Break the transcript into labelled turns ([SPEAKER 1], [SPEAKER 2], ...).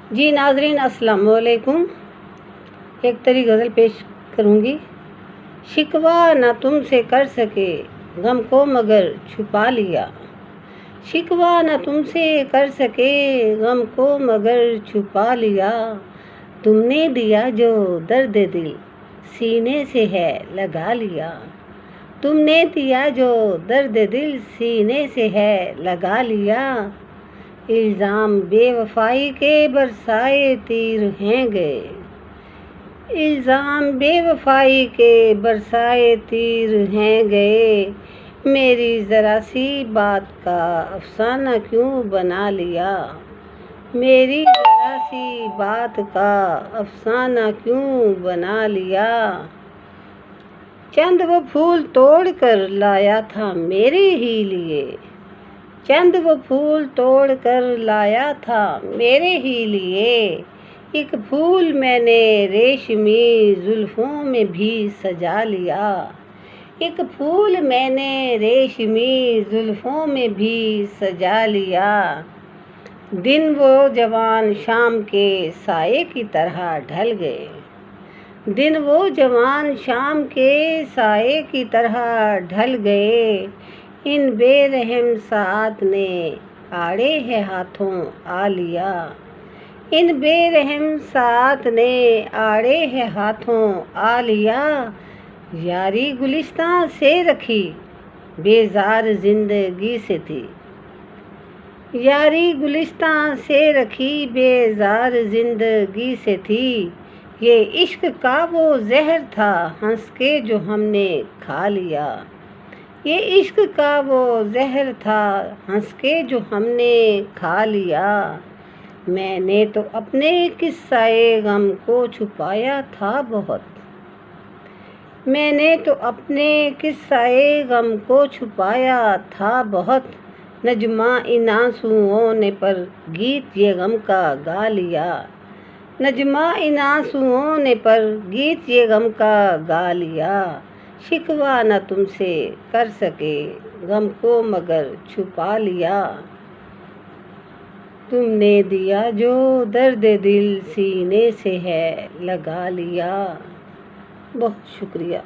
[SPEAKER 1] जी नाज़रीन अस्सलाम वालेकुम। एक तरी गज़ल पेश करूँगी। शिकवा न तुमसे कर सके गम को मगर छुपा लिया। शिकवा न तुमसे कर सके गम को मगर छुपा लिया। तुमने दिया जो दर्द दिल सीने से है लगा लिया। तुमने दिया जो दर्द दिल सीने से है लगा लिया। इल्ज़ाम बेवफाई के बरसाए तीर हैं गए। इल्ज़ाम बेवफाई के बरसाए तीर हैं गए। मेरी ज़रा सी बात का अफसाना क्यों बना लिया। मेरी ज़रा सी बात का अफसाना क्यों बना लिया। चंद वो फूल तोड़ कर लाया था मेरे ही लिए। चंद वो फूल तोड़ कर लाया था मेरे ही लिए। एक फूल मैंने रेशमी जुल्फ़ों में भी सजा लिया। एक फूल मैंने रेशमी जुल्फ़ों में भी सजा लिया। दिन वो जवान शाम के साए की तरह ढल गए। दिन वो जवान शाम के साए की तरह ढल गए। इन बेरहम साथ ने आड़े है हाथों आ लिया। इन बेरहम साथ ने आड़े है हाथों आ लिया। यारी गुलिस्तां से रखी बेजार जिंदगी से थी। यारी गुलिस्तां से रखी बेजार जिंदगी से थी। ये इश्क का वो जहर था हंस के जो हमने खा लिया। ये इश्क का वो जहर था हंस के जो हमने खा लिया। मैंने तो अपने किस्साए गम को छुपाया था बहुत। मैंने तो अपने किस्साए गम को छुपाया था बहुत। नजमा इन आंसुओं ने पर गीत ये गम का गा लिया। नजमा इन आंसुओं ने पर गीत ये गम का गा लिया। शिकवा न तुमसे कर सके गम को मगर छुपा लिया। तुमने दिया जो दर्द दिल सीने से है लगा लिया। बहुत शुक्रिया।